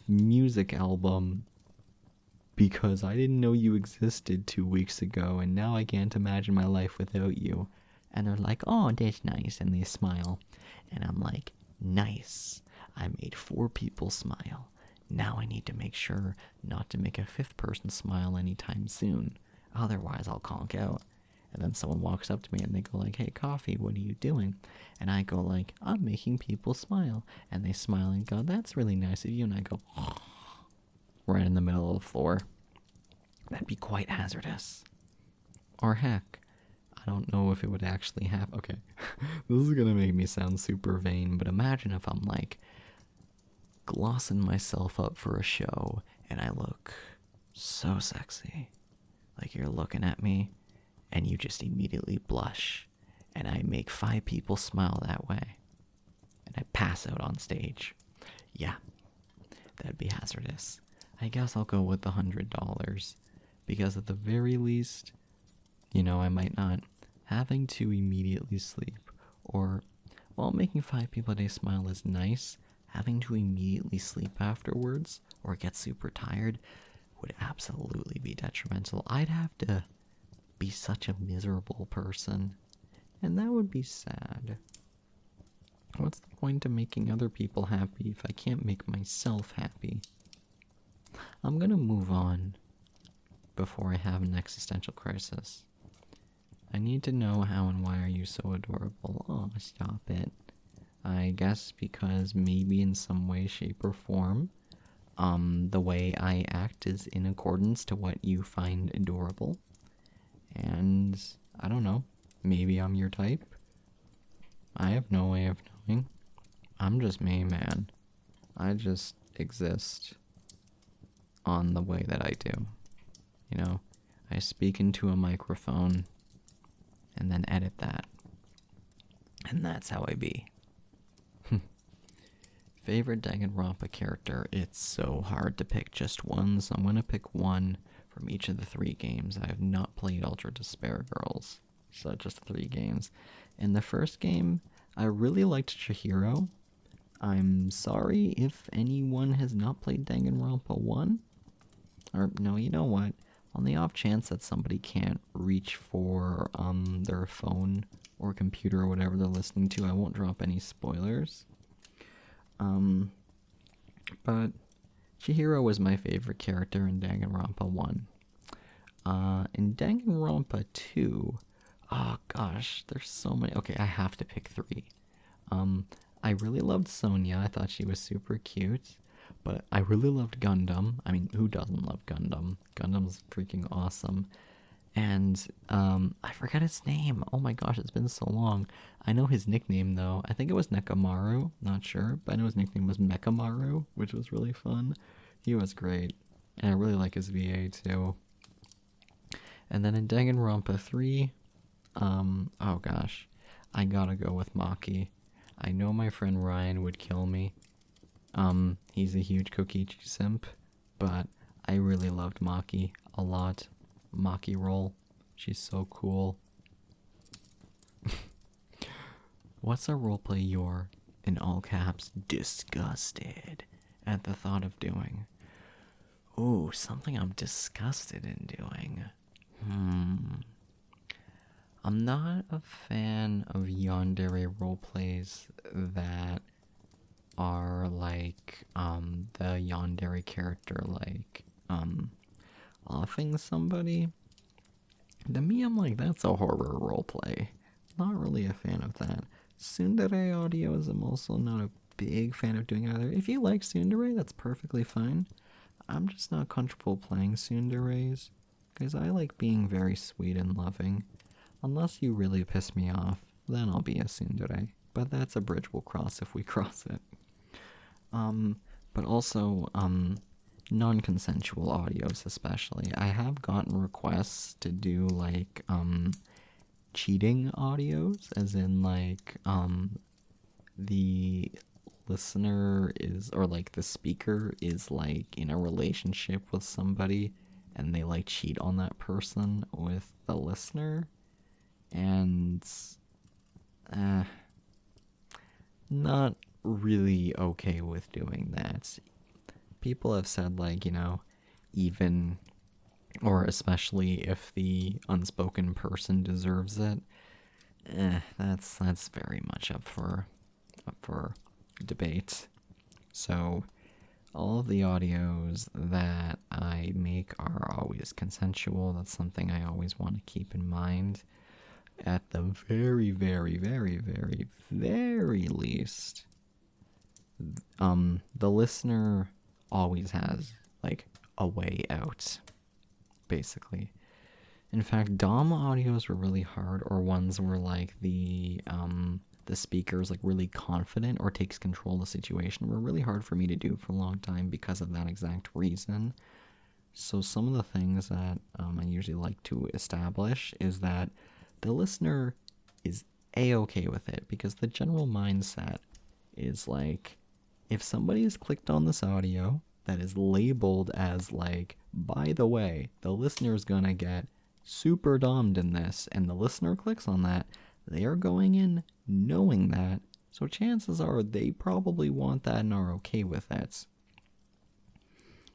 music album? Because I didn't know you existed 2 weeks ago, and now I can't imagine my life without you. And they're like, oh, that's nice, and they smile. And I'm like, nice. I made 4 people smile. Now I need to make sure not to make a 5th person smile anytime soon. Otherwise, I'll conk out. And then someone walks up to me and they go like, hey, Coffee, what are you doing? And I go like, I'm making people smile. And they smile and go, that's really nice of you. And I go, right in the middle of the floor. That'd be quite hazardous. Or heck, I don't know if it would actually happen. Okay, this is gonna make me sound super vain, but imagine if I'm like glossing myself up for a show and I look so sexy. Like you're looking at me and you just immediately blush, and I make 5 people smile that way, and I pass out on stage. Yeah, that'd be hazardous. I guess I'll go with the $100, because at the very least, you know, I might not having to immediately sleep, or while making 5 people a day smile is nice, having to immediately sleep afterwards or get super tired would absolutely be detrimental. I'd have to be such a miserable person, and that would be sad. What's the point of making other people happy if I can't make myself happy? I'm gonna move on before I have an existential crisis. I need to know how and why are you so adorable. Oh, stop it. I guess because maybe in some way, shape, or form, the way I act is in accordance to what you find adorable. And I don't know, maybe I'm your type. I have no way of knowing. I'm just me, man. I just exist on the way that I do. You know, I speak into a microphone and then edit that. And that's how I be. Favorite Danganronpa character? It's so hard to pick just one, so I'm gonna pick one from each of the 3 games. I have not played Ultra Despair Girls, so just 3 games. In the first game, I really liked Chihiro. I'm sorry if anyone has not played Danganronpa 1. Or, no, you know what? On the off chance that somebody can't reach for their phone or computer or whatever they're listening to, I won't drop any spoilers. But Chihiro was my favorite character in Danganronpa 1. In Danganronpa 2, oh gosh, there's so many. Okay, I have to pick 3. I really loved Sonya. I thought she was super cute. But I really loved Gundam. I mean, who doesn't love Gundam? Gundam's freaking awesome. And I forgot his name. Oh my gosh, it's been so long. I know his nickname though. I think it was Nekamaru. Not sure, but I know his nickname was Mekamaru, which was really fun. He was great. And I really like his VA too. And then in Danganronpa 3, oh gosh, I gotta go with Maki. I know my friend Ryan would kill me. He's a huge Kokichi simp, but I really loved Maki a lot. Maki roll. She's so cool. What's a roleplay you're, in all caps, disgusted at the thought of doing? Ooh, something I'm disgusted in doing. I'm not a fan of yandere roleplays that are like, the yandere character, like, offing somebody. To me, I'm like, that's a horror roleplay. Not really a fan of that. Tsundere audios, I'm also not a big fan of doing either. If you like tsundere, that's perfectly fine. I'm just not comfortable playing tsunderes, because I like being very sweet and loving. Unless you really piss me off, then I'll be a tsundere. But that's a bridge we'll cross if we cross it. But also, non-consensual audios especially. I have gotten requests to do, like, cheating audios, as in, like, the listener is, or like the speaker is like in a relationship with somebody and they like cheat on that person with the listener, and not really okay with doing that. People have said, like, even, or especially if the unspoken person deserves it, that's very much up for debate. So all of the audios that I make are always consensual. That's something I always want to keep in mind. At the very, very, very, very, very least, the listener always has, like, a way out, basically. In fact, Dom audios were really hard, or ones where, like, the speaker is, like, really confident or takes control of the situation, were really hard for me to do for a long time because of that exact reason. So some of the things that I usually like to establish is that the listener is A-okay with it, because the general mindset is, like, if somebody has clicked on this audio that is labeled as, like, by the way, the listener's gonna get super domed in this, and the listener clicks on that, they are going in knowing that, so chances are they probably want that and are okay with it.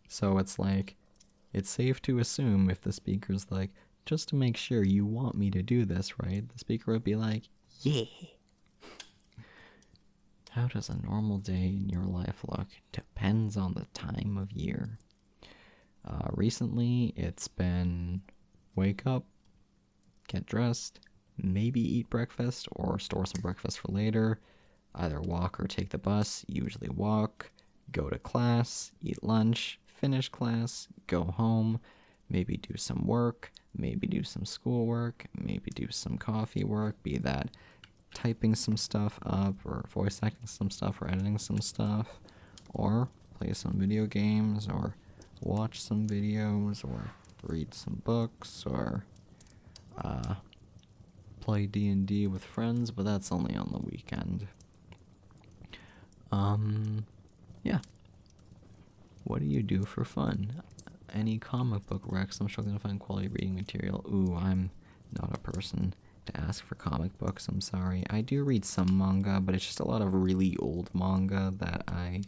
So it's like, it's safe to assume if the speaker's like, just to make sure you want me to do this, right? The speaker would be like, yeah. How does a normal day in your life look? Depends on the time of year. Recently, it's been wake up, get dressed, maybe eat breakfast or store some breakfast for later, either walk or take the bus, usually walk, go to class, eat lunch, finish class, go home, maybe do some work, maybe do some schoolwork, maybe do some coffee work, be that typing some stuff up or voice acting some stuff or editing some stuff, or play some video games or watch some videos or read some books or play D&D with friends, but that's only on the weekend. Yeah. What do you do for fun? Any comic book recs? I'm struggling to find quality reading material. Ooh, I'm not a person to ask for comic books, I'm sorry. I do read some manga, but it's just a lot of really old manga that I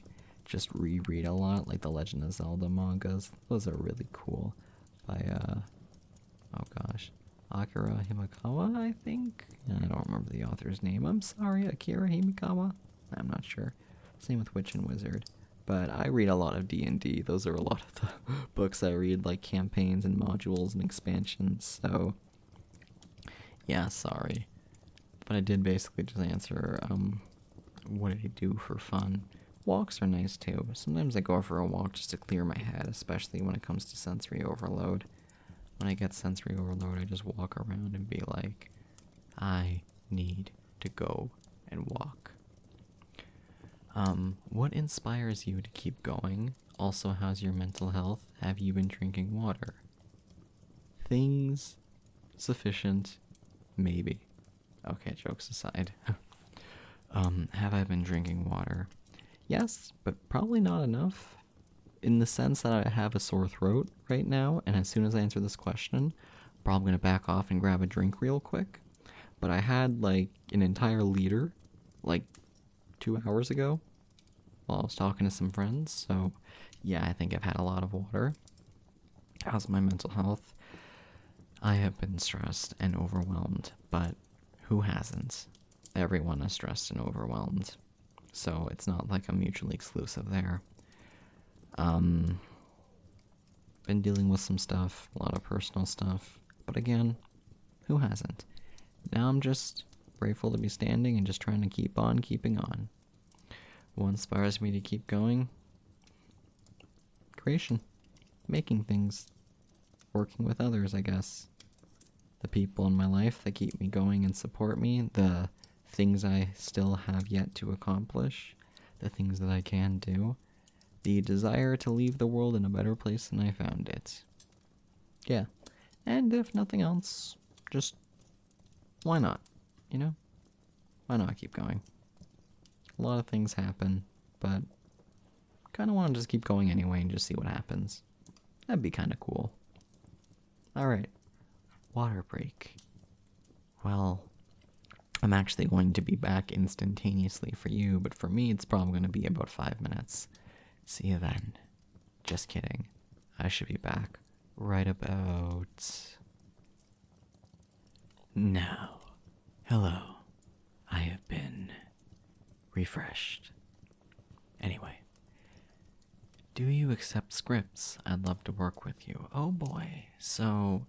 just reread a lot, like the Legend of Zelda mangas. Those are really cool. By, oh gosh, Akira Himakawa, I think? I don't remember the author's name. I'm sorry, Akira Himakawa? I'm not sure. Same with Witch and Wizard. But I read a lot of D&D. Those are a lot of the books I read, like campaigns and modules and expansions, so yeah, sorry. But I did basically just answer, what did I do for fun? Walks are nice too. Sometimes I go for a walk just to clear my head, especially when it comes to sensory overload. When I get sensory overload, I just walk around and be like, I need to go and walk. What inspires you to keep going? Also, how's your mental health? Have you been drinking water? Things sufficient, maybe. Okay, jokes aside. Have I been drinking water? Yes, but probably not enough. In the sense that I have a sore throat right now, and as soon as I answer this question, I'm probably gonna back off and grab a drink real quick. But I had like an entire liter, like 2 hours ago, while I was talking to some friends. So yeah, I think I've had a lot of water. How's my mental health? I have been stressed and overwhelmed, but who hasn't? Everyone is stressed and overwhelmed. So it's not like I'm mutually exclusive there. Been dealing with some stuff, a lot of personal stuff, but again, who hasn't? Now I'm just grateful to be standing and just trying to keep on keeping on. What inspires me to keep going? Creation. Making things. Working with others, I guess. The people in my life that keep me going and support me. The things I still have yet to accomplish. The things that I can do. The desire to leave the world in a better place than I found it. Yeah. And if nothing else, just why not? You know? Why not keep going? A lot of things happen. but kind of want to just keep going anyway and just see what happens. That'd be kind of cool. Alright, water break. Well, I'm actually going to be back instantaneously for you, but for me it's probably going to be about 5 minutes. See you then. Just kidding. I should be back right about now. Hello. I have been refreshed. Anyway. Do you accept scripts? I'd love to work with you. Oh boy. So,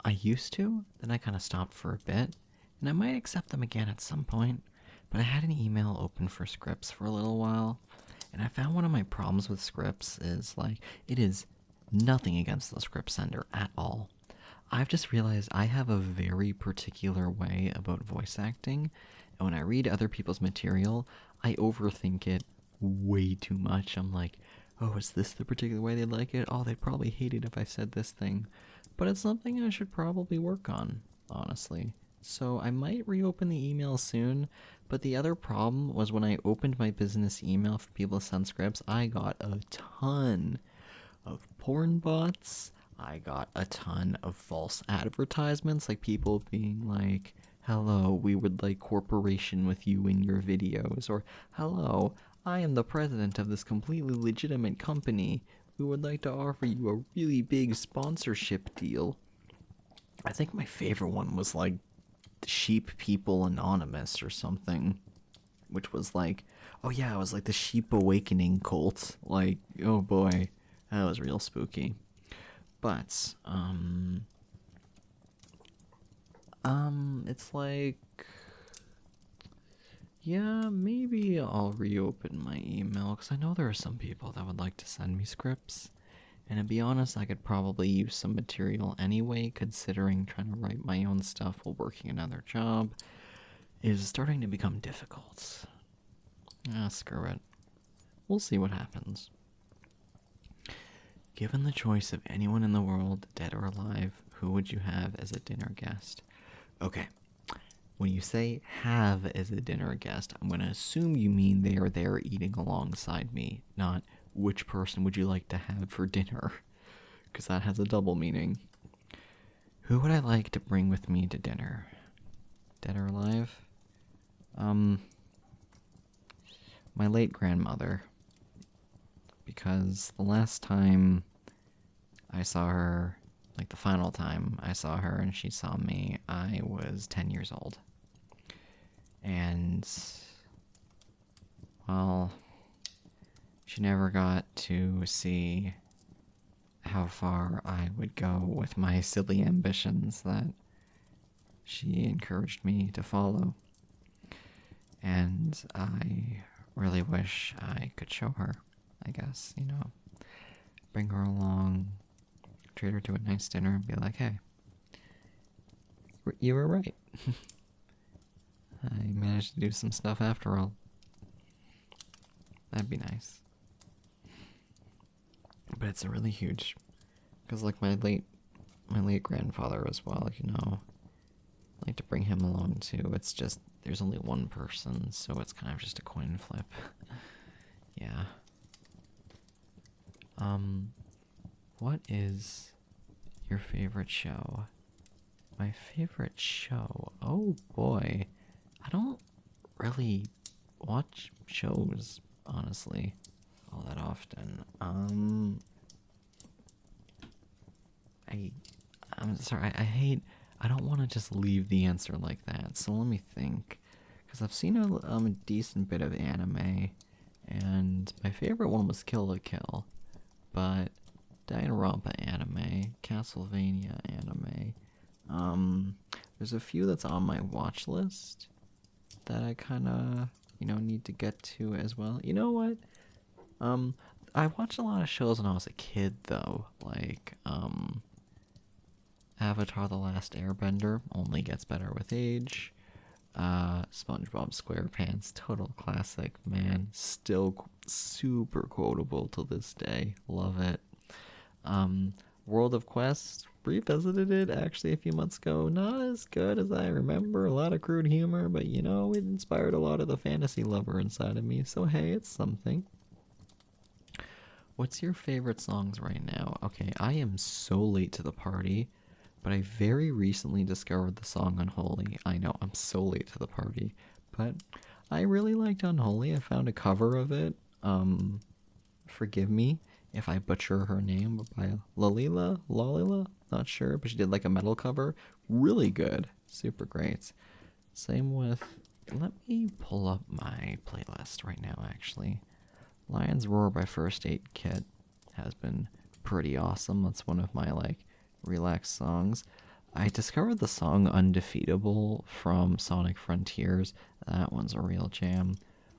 I used to, then I kind of stopped for a bit, and I might accept them again at some point, but I had an email open for scripts for a little while, and I found one of my problems with scripts is, like, it is nothing against the script sender at all. I've just realized I have a very particular way about voice acting, and when I read other people's material, I overthink it way too much. I'm like, oh, is this the particular way they'd like it? Oh, they'd probably hate it if I said this thing. But it's something I should probably work on, honestly. So I might reopen the email soon, but the other problem was when I opened my business email for people to send scripts, I got a ton of porn bots. I got a ton of false advertisements, like people being like, hello, we would like cooperation with you in your videos, or hello, I am the president of this completely legitimate company. We would like to offer you a really big sponsorship deal. I think my favorite one was like Sheep People Anonymous or something, which was like, oh yeah, it was like the Sheep Awakening cult. Like, oh boy, that was real spooky. But, it's like, yeah, maybe I'll reopen my email, because I know there are some people that would like to send me scripts. And to be honest, I could probably use some material anyway, considering trying to write my own stuff while working another job is starting to become difficult. Screw it. We'll see what happens. Given the choice of anyone in the world, dead or alive, who would you have as a dinner guest? Okay. When you say have as a dinner guest, I'm going to assume you mean they are there eating alongside me, not which person would you like to have for dinner, because that has a double meaning. Who would I like to bring with me to dinner? Dead or alive? My late grandmother, because the last time I saw her, like the final time I saw her and she saw me, I was 10 years old. And, well, she never got to see how far I would go with my silly ambitions that she encouraged me to follow. And I really wish I could show her, I guess, you know. Bring her along, treat her to a nice dinner, and be like, hey, you were right. I managed to do some stuff after all. That'd be nice. But it's a really huge, because like my late grandfather as well, you know, I like to bring him along too. It's just, there's only one person, so it's kind of just a coin flip. Yeah. What is your favorite show? My favorite show? Oh boy. I don't really watch shows, honestly, all that often. I'm sorry, I don't want to just leave the answer like that, so let me think. Because I've seen a decent bit of anime, and my favorite one was Kill la Kill, but Danganronpa anime, Castlevania anime, there's a few that's on my watch list that I kind of, you know, need to get to as well. You know what? I watched a lot of shows when I was a kid, though, like, Avatar The Last Airbender only gets better with age. SpongeBob SquarePants, total classic, man. Still super quotable to this day. Love it. World of Quest, revisited it actually a few months ago. Not as good as I remember. A lot of crude humor, but you know, it inspired a lot of the fantasy lover inside of me. So hey, it's something. What's your favorite songs right now? Okay, I am so late to the party, but I very recently discovered the song Unholy. I know, I'm so late to the party, but I really liked Unholy. I found a cover of it. Forgive me if I butcher her name, by Lalila, not sure, but she did like a metal cover. Really good, super great. Same with, let me pull up my playlist right now actually. Lion's Roar by First Aid Kit has been pretty awesome. That's one of my like relaxed songs. I discovered the song Undefeatable from Sonic Frontiers. That one's a real jam.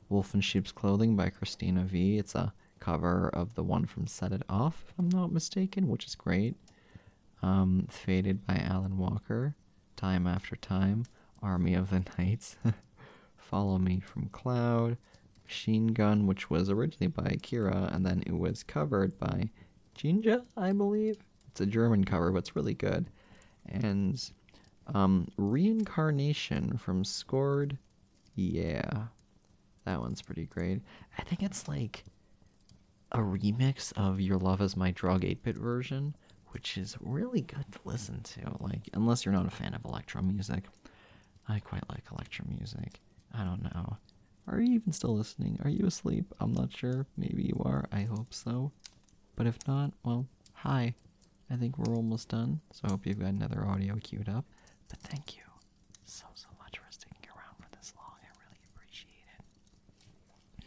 Wolf in Sheep's Clothing by Christina V. It's a cover of the one from Set It Off, if I'm not mistaken, which is great. Faded by Alan Walker. Time After Time. Army of the Nights. Follow Me from Cloud. Machine Gun, which was originally by Akira, and then it was covered by Jinja, I believe. It's a German cover, but it's really good. And Reincarnation from Scored. Yeah, that one's pretty great. I think it's like a remix of Your Love Is My Drug 8-bit version, which is really good to listen to. Like, unless you're not a fan of electro music. I quite like electro music. I don't know. Are you even still listening? Are you asleep? I'm not sure. Maybe you are. I hope so. But if not, well, hi. I think we're almost done, so I hope you've got another audio queued up. But thank you so much for sticking around for this long. I really appreciate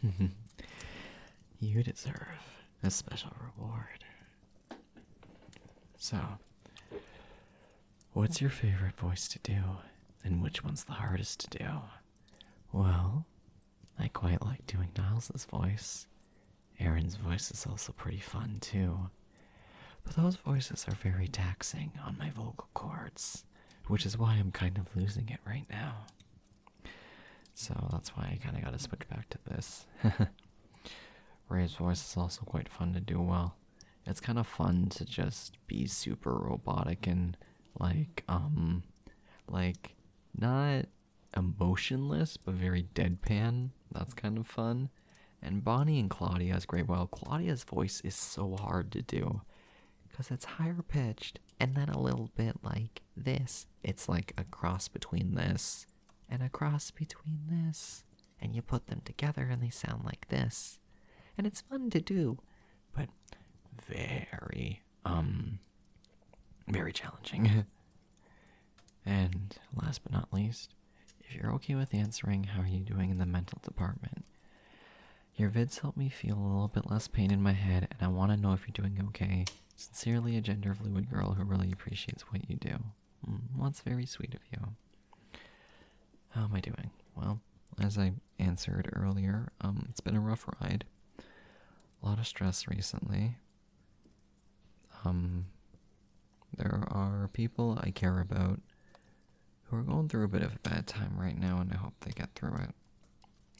it. You deserve a special reward. So, what's your favorite voice to do, and which one's the hardest to do? Well, I quite like doing Niles' voice. Aaron's voice is also pretty fun too. But those voices are very taxing on my vocal cords, which is why I'm kind of losing it right now. So that's why I kind of got to switch back to this. Ray's voice is also quite fun to do well. It's kind of fun to just be super robotic and like not emotionless, but very deadpan. That's kind of fun. And Bonnie and Claudia's great. Well, Claudia's voice is so hard to do because it's higher pitched and then a little bit like this. It's like a cross between this and a cross between this. And you put them together and they sound like this. And it's fun to do, but very challenging. And last but not least, if you're okay with answering how are you doing in the mental department, your vids help me feel a little bit less pain in my head, and I want to know if you're doing okay. Sincerely, a gender fluid girl who really appreciates what you do. Well, that's very sweet of you. How am I doing? Well, as I answered earlier, it's been a rough ride. A lot of stress recently. There are people I care about who are going through a bit of a bad time right now, and I hope they get through it.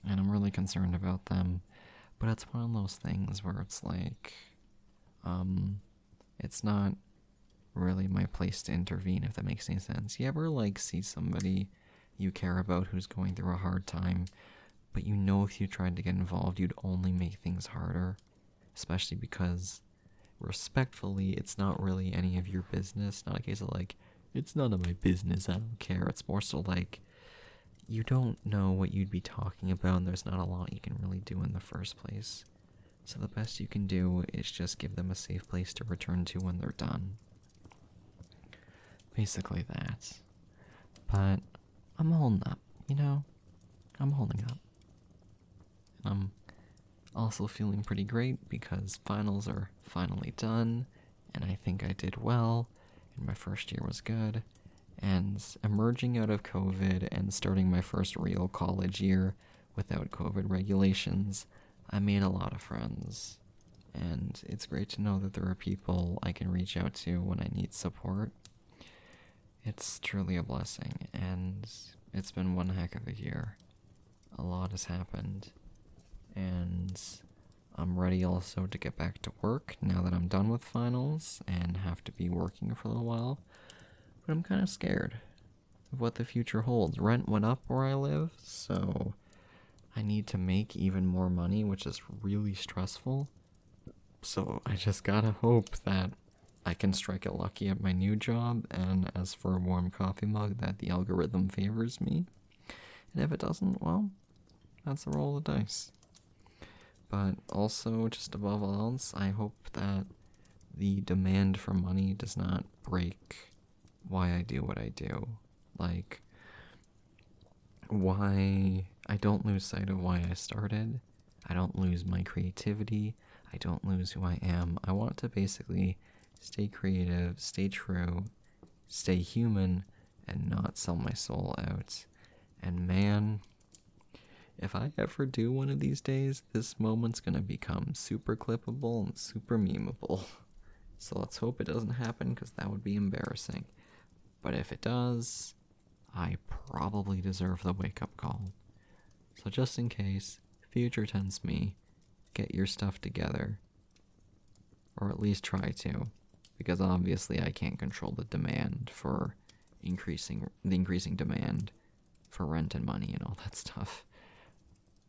And I'm really concerned about them. But it's one of those things where it's like, it's not really my place to intervene, if that makes any sense. You ever, like, see somebody you care about who's going through a hard time, but you know if you tried to get involved, you'd only make things harder? Especially because, respectfully, it's not really any of your business. Not a case of, like, it's none of my business, I don't care. It's more so like, you don't know what you'd be talking about, and there's not a lot you can really do in the first place. So the best you can do is just give them a safe place to return to when they're done. Basically that. But I'm holding up, you know? I'm holding up. And I'm also feeling pretty great because finals are finally done, and I think I did well, and my first year was good. And emerging out of COVID and starting my first real college year without COVID regulations, I made a lot of friends. And it's great to know that there are people I can reach out to when I need support. It's truly a blessing, and it's been one heck of a year. A lot has happened, and I'm ready also to get back to work now that I'm done with finals and have to be working for a little while. But I'm kind of scared of what the future holds. Rent went up where I live, so I need to make even more money, which is really stressful. So I just gotta hope that I can strike it lucky at my new job, and as for a warm coffee mug, that the algorithm favors me. And if it doesn't, well, that's a roll of the dice. But also, just above all else, I hope that the demand for money does not break why I do what I do. Like, why I don't lose sight of why I started. I don't lose my creativity. I don't lose who I am. I want to basically stay creative, stay true, stay human, and not sell my soul out. And man, if I ever do one of these days, this moment's gonna become super clippable and super memeable. So let's hope it doesn't happen, because that would be embarrassing. But if it does, I probably deserve the wake-up call. So just in case, future tense me, get your stuff together. Or at least try to. Because obviously I can't control the demand for the increasing demand for rent and money and all that stuff.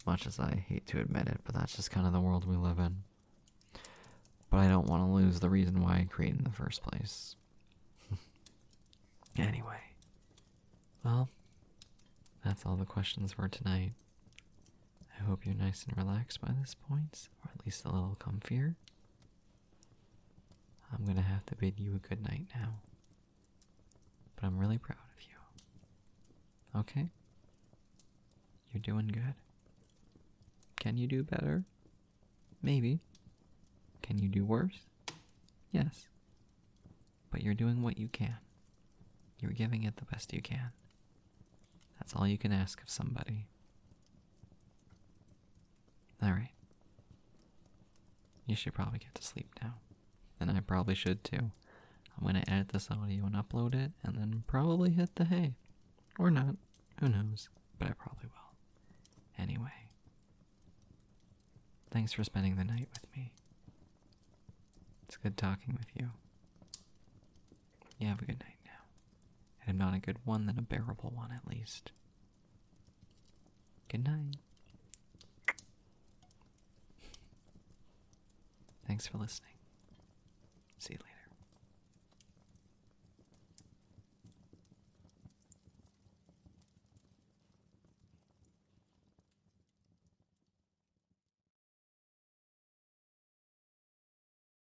Much as I hate to admit it, but that's just kind of the world we live in. But I don't want to lose the reason why I created in the first place. Anyway. Well, that's all the questions for tonight. I hope you're nice and relaxed by this point, or at least a little comfier. I'm gonna have to bid you a good night now. But I'm really proud of you. Okay? You're doing good. Can you do better? Maybe. Can you do worse? Yes. But you're doing what you can. You're giving it the best you can. That's all you can ask of somebody. Alright. You should probably get to sleep now. And I probably should too. I'm going to edit this audio and upload it, and then probably hit the hay. Or not. Who knows? But I probably will. Anyway. Thanks for spending the night with me. It's good talking with you. You have a good night now. And if not a good one, then a bearable one at least. Good night. Thanks for listening. See you later.